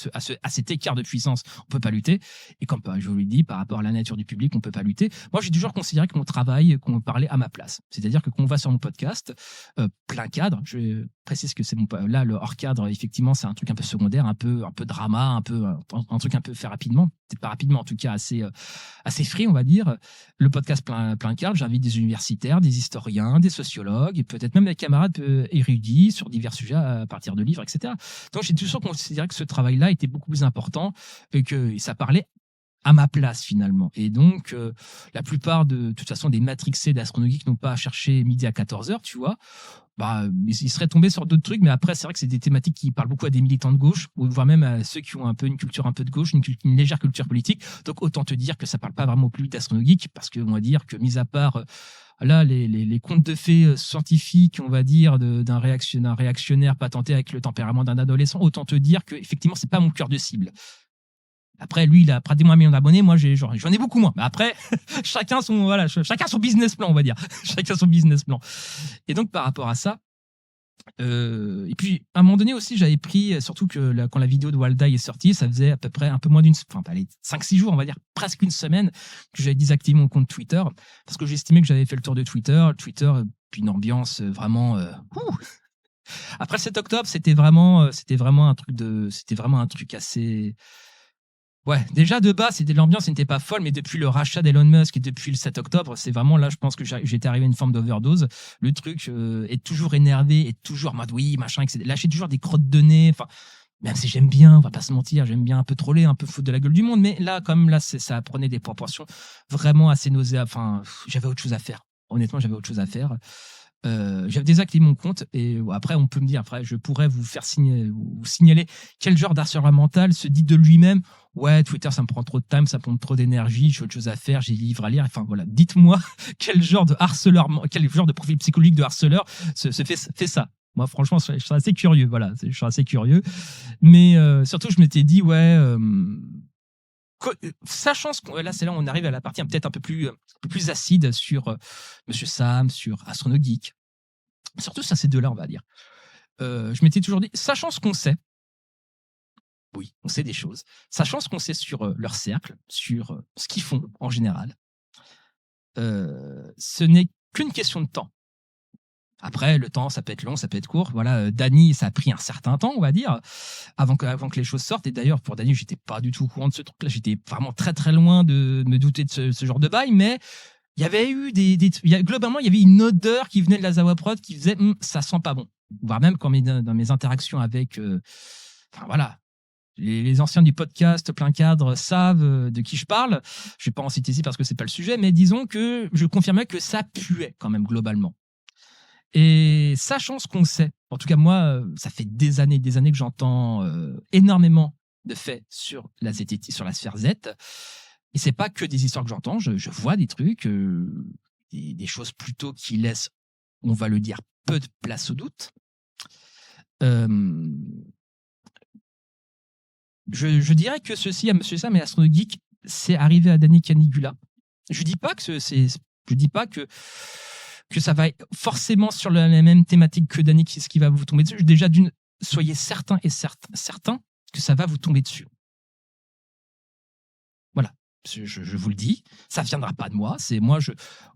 cet écart de puissance. On peut pas lutter. Et comme je vous l'ai dit, par rapport à la nature du public, on peut pas lutter. Moi, j'ai toujours considéré que mon travail, qu'on parlait à ma place. C'est-à-dire que quand on va sur mon podcast, plein cadre, je précise que c'est là, le hors cadre, effectivement, c'est un truc un peu secondaire, un peu drama, un truc un peu fait rapidement. Peut-être pas rapidement, en tout cas, assez free, on va dire. Le podcast plein cadre, j'invite des universitaires, des historiens, des sociologues, et peut-être même des camarades érudits sur divers sujets à partir de livres, etc. Donc j'ai toujours considéré que ce travail-là était beaucoup plus important et que ça parlait à ma place finalement. Et donc la plupart de toute façon des matrixés d'AstronoGeek n'ont pas à chercher midi à 14h, tu vois. Ils seraient tombés sur d'autres trucs, mais après c'est vrai que c'est des thématiques qui parlent beaucoup à des militants de gauche, ou voire même à ceux qui ont un peu une culture un peu de gauche, une légère culture politique. Donc autant te dire que ça parle pas vraiment au public d'AstronoGeek, parce que on va dire que mis à part là les contes de fées scientifiques, on va dire d'un réactionnaire patenté avec le tempérament d'un adolescent, autant te dire que effectivement c'est pas mon cœur de cible. Après, lui, il a pratiquement 1 million d'abonnés. Moi, j'en ai beaucoup moins. Mais après, chacun son business plan, on va dire. Chacun son business plan. Et donc, par rapport à ça, et puis, à un moment donné aussi, j'avais pris, surtout que quand la vidéo de Waldaï est sortie, ça faisait à peu près un peu moins 5-6 jours, on va dire, presque une semaine, que j'avais désactivé mon compte Twitter, parce que j'estimais que j'avais fait le tour de Twitter. Puis une ambiance vraiment... Après 7 octobre, c'était vraiment un truc assez... Ouais, déjà de base, l'ambiance n'était pas folle, mais depuis le rachat d'Elon Musk et depuis le 7 octobre, c'est vraiment là, je pense que j'étais arrivé à une forme d'overdose. Le truc est toujours énervé, est toujours en mode oui, machin, etc. Lâcher toujours des crottes de nez. Même si j'aime bien, on va pas se mentir, j'aime bien un peu troller, un peu foutre de la gueule du monde, mais là, comme là, ça prenait des proportions vraiment assez nauséabondes. Enfin, j'avais autre chose à faire. Honnêtement, j'avais autre chose à faire. J'avais désactivé mon compte et après, on peut me dire, après, je pourrais vous faire vous signaler quel genre d'harceleur mental se dit de lui-même. Ouais, Twitter, ça me prend trop de time, ça prend trop d'énergie, j'ai autre chose à faire, j'ai des livres à lire. Enfin, voilà. Dites-moi quel genre de harceleur, quel genre de profil psychologique de harceleur fait ça. Moi, franchement, je suis assez curieux. Voilà, je suis assez curieux. Mais surtout, je m'étais dit, ouais, sachant ce qu'on, là, c'est là où on arrive à la partie peut-être un peu plus acide sur Monsieur Sam, sur AstronoGeek. Surtout ça, ces deux-là, on va dire. Je m'étais toujours dit, sachant ce qu'on sait, oui, on sait des choses, sachant ce qu'on sait sur leur cercle, sur ce qu'ils font en général, ce n'est qu'une question de temps. Après, le temps, ça peut être long, ça peut être court. Voilà, Dany, ça a pris un certain temps, on va dire, avant que les choses sortent. Et d'ailleurs, pour Dany, j'étais pas du tout au courant de ce truc-là. J'étais vraiment très très loin de me douter de ce genre de bail, mais il y avait eu globalement, il y avait une odeur qui venait de la Zawa Prod qui faisait ça sent pas bon. Voire même quand dans mes interactions avec, enfin voilà, les anciens du podcast Plein Cadre savent de qui je parle. Je vais pas en citer ici parce que c'est pas le sujet, mais disons que je confirmais que ça puait quand même globalement. Et sachant ce qu'on sait, en tout cas moi, ça fait des années que j'entends énormément de faits sur la ZTT, sur la sphère Z. Et c'est pas que des histoires que j'entends, je vois des trucs, des choses plutôt qui laissent, on va le dire, peu de place au doute. Je dirais que ceci à Monsieur Sam et AstroGeek, c'est arrivé à Dany Canigula. Je dis pas que ça va être forcément sur la même thématique que Dany, ce qui va vous tomber dessus. Déjà, soyez certains que ça va vous tomber dessus. Voilà. Je vous le dis, ça viendra pas de moi. C'est moi,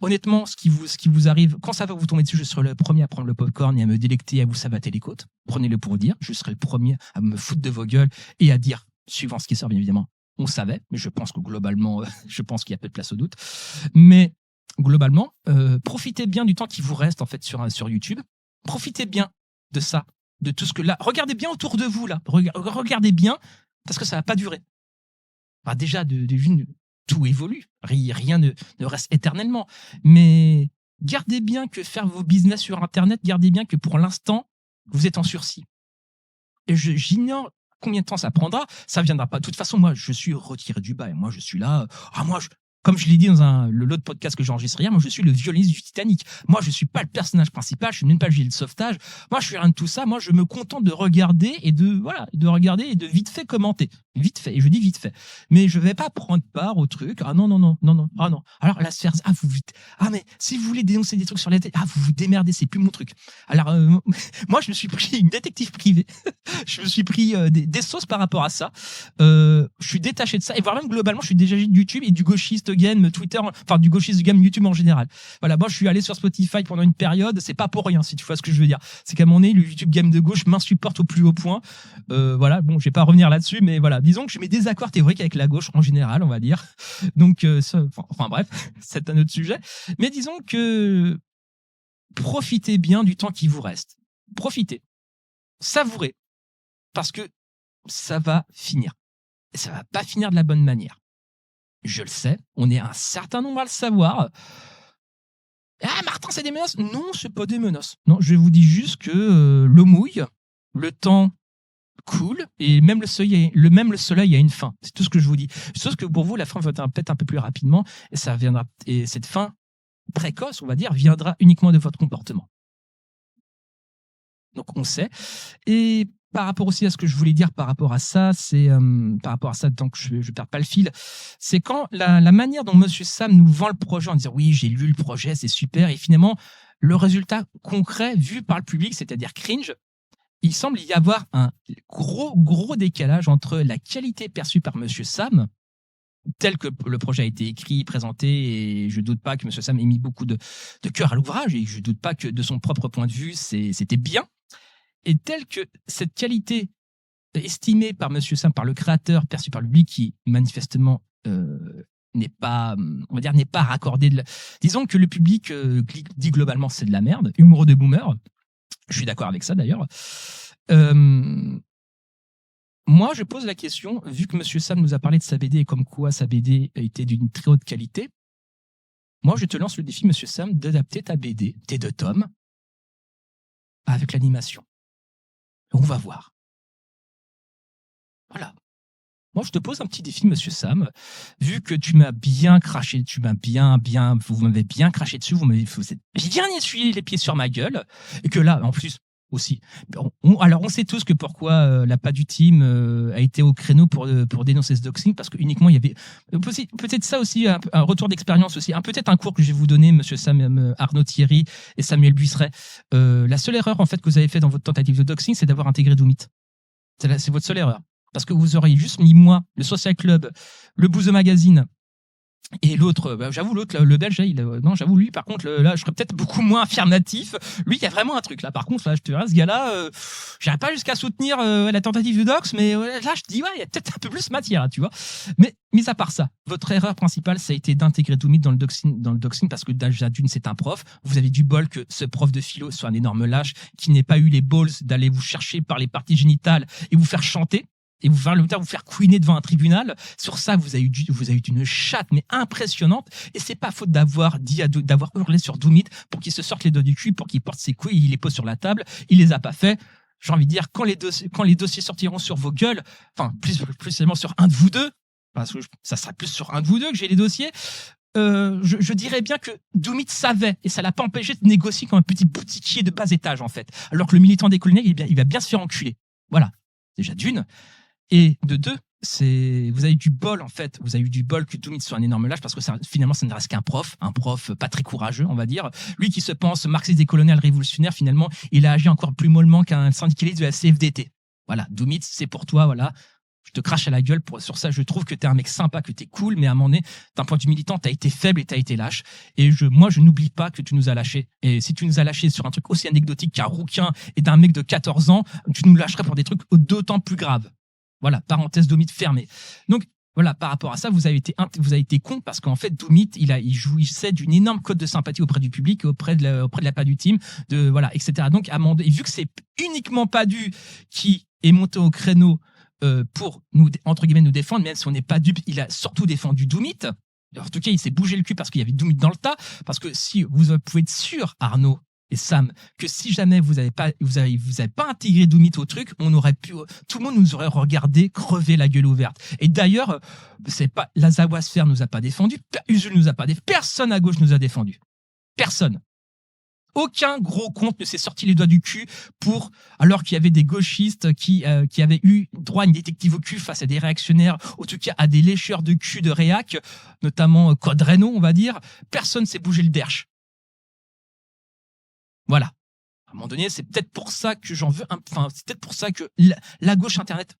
honnêtement, ce qui vous arrive, quand ça va vous tomber dessus, je serai le premier à prendre le popcorn et à me délecter, à vous savater les côtes. Prenez-le pour dire. Je serai le premier à me foutre de vos gueules et à dire, suivant ce qui sort, bien évidemment, on savait, mais je pense que globalement, je pense qu'il y a peu de place au doute. Mais globalement, profitez bien du temps qui vous reste en fait sur YouTube. Profitez bien de ça, de tout ce que là. Regardez bien autour de vous là. Regardez bien parce que ça va pas durer. Enfin, déjà de tout évolue, rien ne reste éternellement. Mais gardez bien que faire vos business sur Internet, gardez bien que pour l'instant vous êtes en sursis. Et j'ignore combien de temps ça prendra, ça viendra pas. De toute façon, moi, je suis retiré du bail. Moi, je suis là. Comme je l'ai dit dans l'autre podcast que j'ai enregistré hier, moi, je suis le violoniste du Titanic. Moi, je suis pas le personnage principal, je suis même pas le gilet de sauvetage. Moi, je suis rien de tout ça. Moi, je me contente de regarder et de vite fait commenter. Vite fait. Et je dis vite fait. Mais je vais pas prendre part au truc. Ah non. Ah non. Alors, la sphère, mais si vous voulez dénoncer des trucs sur la tête, vous vous démerdez, c'est plus mon truc. Alors, moi, je me suis pris une détective privée. Je me suis pris des sauces par rapport à ça. Je suis détaché de ça. Et voire même, globalement, je suis détaché de YouTube et du gauchiste game Twitter, enfin du gauchiste game YouTube en général. Voilà, moi je suis allé sur Spotify pendant une période, c'est pas pour rien si tu vois ce que je veux dire. C'est qu'à mon nez, le YouTube game de gauche m'insupporte au plus haut point. Voilà, bon, je vais pas revenir là-dessus, mais voilà, disons que j'ai mes désaccords théoriques avec la gauche en général, on va dire. Donc, bref, c'est un autre sujet. Mais disons que profitez bien du temps qui vous reste. Profitez. Savourez. Parce que ça va finir. Et ça va pas finir de la bonne manière. Je le sais, on est un certain nombre à le savoir. Ah, Martin, c'est des menaces? Non, c'est pas des menaces. Non, je vous dis juste que l'eau mouille, le temps coule, et même le soleil a une fin. C'est tout ce que je vous dis. Sauf que pour vous, la fin va être peut-être un peu plus rapidement, et cette fin précoce, on va dire, viendra uniquement de votre comportement. Donc on sait. Et par rapport aussi à ce que je voulais dire par rapport à ça, c'est tant que je perds pas le fil, c'est quand la manière dont Monsieur Sam nous vend le projet en disant oui, j'ai lu le projet, c'est super, et finalement le résultat concret vu par le public, c'est-à-dire cringe, il semble y avoir un gros décalage entre la qualité perçue par Monsieur Sam, tel que le projet a été écrit, présenté, et je doute pas que Monsieur Sam ait mis beaucoup de cœur à l'ouvrage, et je doute pas que de son propre point de vue, c'était bien. Et telle que cette qualité estimée par Monsieur Sam, par le créateur, perçue par le public, qui manifestement n'est pas, on va dire, n'est pas raccordé. Disons que le public dit globalement c'est de la merde, humour de boomer. Je suis d'accord avec ça d'ailleurs. moi, je pose la question, vu que Monsieur Sam nous a parlé de sa BD et comme quoi sa BD était d'une très haute qualité, moi, je te lance le défi, Monsieur Sam, d'adapter ta BD, tes 2 tomes, avec l'animation. On va voir. Voilà. Moi, je te pose un petit défi, Monsieur Sam. Vu que tu m'as bien craché, vous m'avez bien craché dessus, vous êtes bien essuyé les pieds sur ma gueule, et que là, en plus, aussi. Alors, on sait tous que pourquoi la pas du team a été au créneau pour dénoncer ce doxing, parce que uniquement il y avait peut-être ça aussi, un retour d'expérience aussi, peut-être un cours que je vais vous donner, Monsieur Sam, Arnaud Thierry et Samuel Buisseret. La seule erreur en fait que vous avez fait dans votre tentative de doxing, c'est d'avoir intégré Doomit. C'est votre seule erreur. Parce que vous auriez juste mis moi, le Social Club, le Bouzeux Magazine, et l'autre, j'avoue, l'autre, le belge, non, j'avoue, lui, par contre, là, je serais peut-être beaucoup moins affirmatif. Lui, il y a vraiment un truc, là. Par contre, là, je te verrai, ce gars-là, j'irais pas jusqu'à soutenir la tentative de dox, mais là, je dis, ouais, il y a peut-être un peu plus matière, tu vois. Mais, mis à part ça, votre erreur principale, ça a été d'intégrer Doomit dans le doxing, parce que déjà, d'une, c'est un prof. Vous avez du bol que ce prof de philo soit un énorme lâche, qui n'ait pas eu les balls d'aller vous chercher par les parties génitales et vous faire chanter. Et vous faire couiner devant un tribunal. Sur ça, vous avez eu une chatte, mais impressionnante. Et c'est pas faute d'avoir hurlé sur Doomit pour qu'il se sorte les doigts du cul, pour qu'il porte ses couilles, il les pose sur la table. Il les a pas fait. J'ai envie de dire, quand les dossiers sortiront sur vos gueules, enfin, plus précisément sur un de vous deux, parce que ça sera plus sur un de vous deux que j'ai les dossiers, je dirais bien que Doomit savait, et ça l'a pas empêché de négocier comme un petit boutiquier de bas étage, en fait. Alors que le militant décolonial, il va bien se faire enculer. Voilà. Déjà d'une. Et de 2, vous avez eu du bol en fait, vous avez eu du bol que Doomit soit un énorme lâche parce que finalement ça ne reste qu'un prof, pas très courageux on va dire. Lui qui se pense marxiste décolonial révolutionnaire, finalement il a agi encore plus mollement qu'un syndicaliste de la CFDT. Voilà, Doomit c'est pour toi, voilà. Je te crache à la gueule sur ça, je trouve que t'es un mec sympa, que t'es cool, mais à un moment donné, d'un point de vue militant, t'as été faible et t'as été lâche. Et moi, je n'oublie pas que tu nous as lâchés. Et si tu nous as lâchés sur un truc aussi anecdotique qu'un rouquin et d'un mec de 14 ans, tu nous lâcherais pour des trucs d'autant plus graves. Voilà, parenthèse Doomit fermée. Donc, voilà, par rapport à ça, vous avez été con parce qu'en fait, Doomit, il jouissait d'une énorme cote de sympathie auprès du public, auprès de la pas du team, voilà, etc. Donc, et vu que c'est uniquement Padu qui est monté au créneau pour nous, entre guillemets, nous défendre, même si on n'est pas dupe, il a surtout défendu Doomit. En tout cas, il s'est bougé le cul parce qu'il y avait Doomit dans le tas. Parce que si vous pouvez être sûr, Arnaud et Sam, que si jamais vous avez pas intégré Doomit au truc, tout le monde nous aurait regardé crever la gueule ouverte. Et d'ailleurs, c'est pas, la Zawasphère nous a pas défendu, Usul nous a pas défendu, personne à gauche nous a défendu. Personne. Aucun gros compte ne s'est sorti les doigts du cul alors qu'il y avait des gauchistes qui avaient eu droit à une détective au cul face à des réactionnaires, en tout cas à des lécheurs de cul de réac, notamment Code Reno, on va dire. Personne s'est bougé le derche. Voilà. À un moment donné, c'est peut-être pour ça que c'est peut-être pour ça que la gauche internet,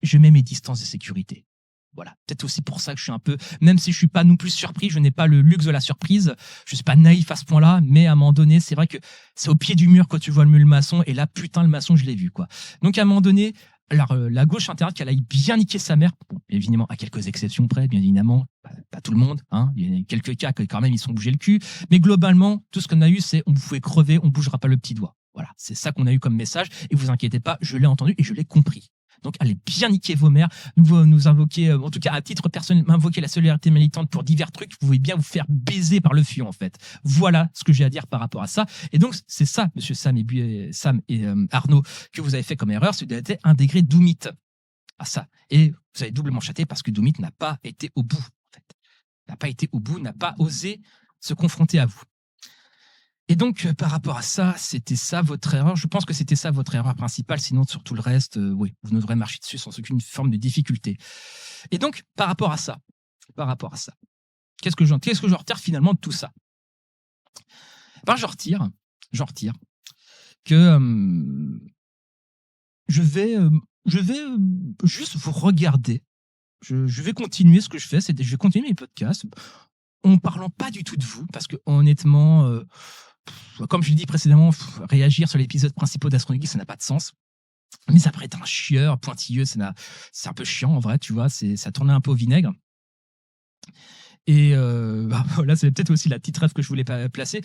je mets mes distances de sécurité. Voilà. Peut-être aussi pour ça que je suis un peu, même si je suis pas non plus surpris, je n'ai pas le luxe de la surprise, je suis pas naïf à ce point-là, mais à un moment donné, c'est vrai que c'est au pied du mur quand tu vois le maçon, et là, putain, le maçon, je l'ai vu, quoi. Donc, à un moment donné, alors, la gauche internet, qu'elle aille bien niquer sa mère, bon, évidemment, à quelques exceptions près, bien évidemment, pas tout le monde, hein. Il y a quelques cas que quand même, ils sont bougés le cul. Mais globalement, tout ce qu'on a eu, c'est, on vous pouvait crever, on bougera pas le petit doigt. Voilà. C'est ça qu'on a eu comme message. Et vous inquiétez pas, je l'ai entendu et je l'ai compris. Donc, allez bien niquer vos mères, nous invoquer, en tout cas, à titre personnel, m'invoquer la solidarité militante pour divers trucs, vous pouvez bien vous faire baiser par le fion, en fait. Voilà ce que j'ai à dire par rapport à ça. Et donc, c'est ça, monsieur Sam et Arnaud, que vous avez fait comme erreur, c'est d'avoir intégré Doomit à ça. Et vous avez doublement châté parce que Doomit n'a pas été au bout, en fait. N'a pas été au bout, n'a pas osé se confronter à vous. Et donc, par rapport à ça, c'était ça votre erreur. Je pense que c'était ça votre erreur principale. Sinon, sur tout le reste, oui, vous ne devrez marcher dessus sans aucune forme de difficulté. Et donc, par rapport à ça, qu'est-ce que je retire finalement de tout ça? Ben, je retire que je vais juste vous regarder. Je vais continuer ce que je fais. Je vais continuer mes podcasts en parlant pas du tout de vous, parce que honnêtement, comme je l'ai dit précédemment, réagir sur l'épisode principal d'Astronomie, ça n'a pas de sens. Mais ça pourrait être un chieur pointilleux, c'est un peu chiant en vrai, tu vois, ça tournait un peu au vinaigre. Et voilà, c'est peut-être aussi la petite rêve que je voulais placer.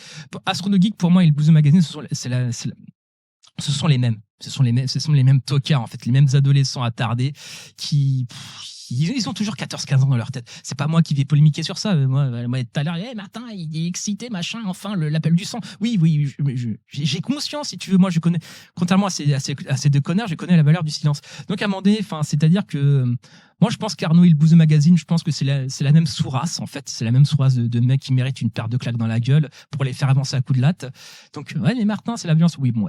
Astrono Geek, pour moi, et le Bouzeux Magazine, ce sont les mêmes. Ce sont les mêmes tocards, en fait, les mêmes adolescents attardés qui, ils ont toujours 14-15 ans dans leur tête. C'est pas moi qui vais polémiquer sur ça. Moi tout à l'heure, Martin, il est excité, machin, enfin, l'appel du sang. Oui, j'ai conscience, si tu veux. Moi, je connais, contrairement à ces deux connards, je connais la valeur du silence. Donc, à un moment donné, c'est-à-dire que, moi, je pense qu'Arnaud et le Bouseux Magazine, je pense que c'est la même sous-race, en fait. C'est la même sous-race de mecs qui méritent une paire de claques dans la gueule pour les faire avancer à coups de latte. Donc, ouais, mais Martin, c'est la violence. Oui, bon,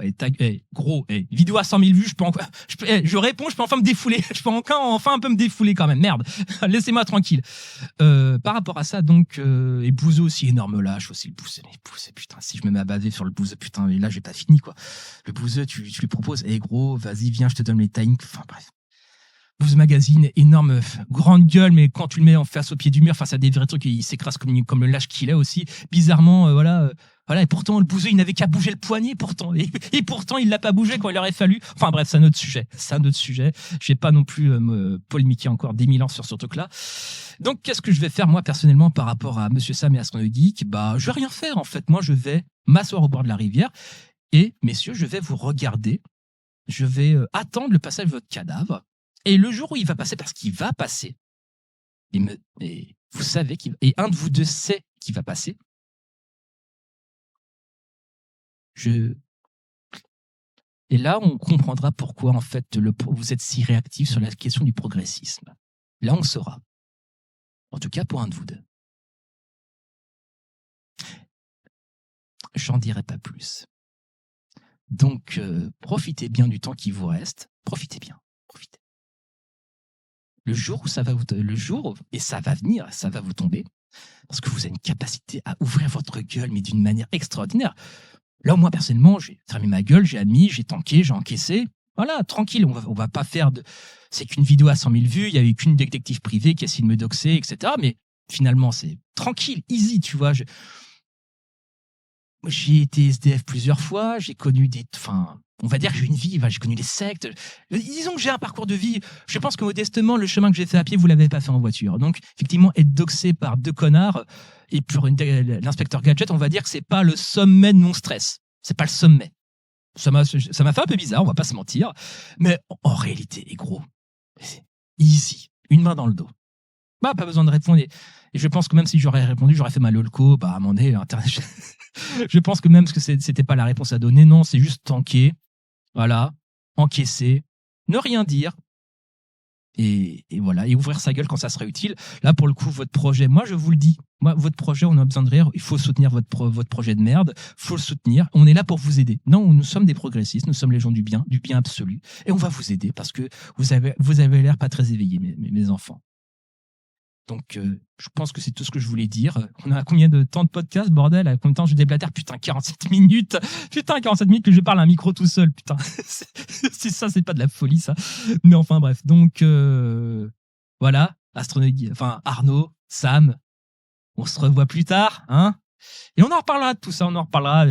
gros, vidéo à 100 000 vues, je réponds, je peux enfin me défouler. Je peux enfin un peu me défouler quand même. Merde. Laissez-moi tranquille. Par rapport à ça, donc, et Bouzeux aussi, énorme lâche aussi, le Bouzeux, putain, si je me mets à baver sur le Bouzeux, putain, mais là, j'ai pas fini, quoi. Le Bouzeux, tu lui proposes, gros, vas-y, viens, je te donne les timings. Enfin, bref. Bouzeux Magazine, énorme, grande gueule, mais quand tu le mets en face au pied du mur, face à des vrais trucs, il s'écrase comme le lâche qu'il est aussi. Bizarrement, voilà, et pourtant, le Bouzeux, il n'avait qu'à bouger le poignet, pourtant. Et pourtant, il l'a pas bougé quand il aurait fallu. Enfin, bref, c'est un autre sujet. Je vais pas non plus me polémiquer encore des mille ans sur ce truc-là. Donc, qu'est-ce que je vais faire, moi, personnellement, par rapport à Monsieur Sam et Astrono Geek? Je vais rien faire, en fait. Moi, je vais m'asseoir au bord de la rivière et, messieurs, je vais vous regarder. Je vais attendre le passage de votre cadavre. Et le jour où il va passer, parce qu'il va passer, et vous savez et un de vous deux sait qu'il va passer, et là, on comprendra pourquoi, en fait, vous êtes si réactif sur la question du progressisme. Là, on saura. En tout cas, pour un de vous deux. J'en dirai pas plus. Donc, profitez bien du temps qui vous reste. Profitez bien. Profitez. Le jour où ça va et ça va venir, ça va vous tomber, parce que vous avez une capacité à ouvrir votre gueule, mais d'une manière extraordinaire. Là, moi, personnellement, j'ai fermé ma gueule, j'ai admis, j'ai tanké, j'ai encaissé. Voilà, tranquille, on va pas faire c'est qu'une vidéo à 100 000 vues, il y a eu qu'une détective privée qui a essayé de me doxer, etc. Mais finalement, c'est tranquille, easy, tu vois. J'ai été SDF plusieurs fois, j'ai connu on va dire que j'ai une vie, j'ai connu les sectes. Disons que j'ai un parcours de vie. Je pense que modestement, le chemin que j'ai fait à pied, vous l'avez pas fait en voiture. Donc, effectivement, être doxé par deux connards et pour l'inspecteur Gadget, on va dire que c'est pas le sommet de mon stress. C'est pas le sommet. Ça m'a fait un peu bizarre, on va pas se mentir. Mais en réalité, gros, c'est easy. Une main dans le dos. Pas besoin de répondre. Et je pense que même si j'aurais répondu, j'aurais fait mal au lco. À un moment donné, Internet. Je pense que même que c'était pas la réponse à donner. Non, c'est juste tanker. Voilà, encaisser, ne rien dire, et voilà, et ouvrir sa gueule quand ça sera utile. Là, pour le coup, votre projet, moi, je vous le dis, votre projet, on a besoin de rire, il faut soutenir votre projet de merde, faut le soutenir, on est là pour vous aider. Non, nous sommes des progressistes, nous sommes les gens du bien absolu, et on va vous aider parce que vous avez l'air pas très éveillés, mes enfants. Donc, je pense que c'est tout ce que je voulais dire. On a combien de temps de podcast, bordel? À combien de temps je déblatère? Putain, 47 minutes. Putain, 47 minutes que je parle à un micro tout seul. Putain, c'est ça, c'est pas de la folie, ça. Mais enfin, bref. Donc, voilà. Arnaud, Sam, on se revoit plus tard, hein. Et on en reparlera de tout ça, on en reparlera.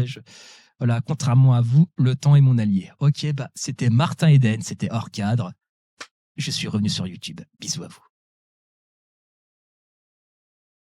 Voilà, contrairement à vous, le temps est mon allié. Ok, c'était Martin Eden, c'était hors cadre. Je suis revenu sur YouTube. Bisous à vous.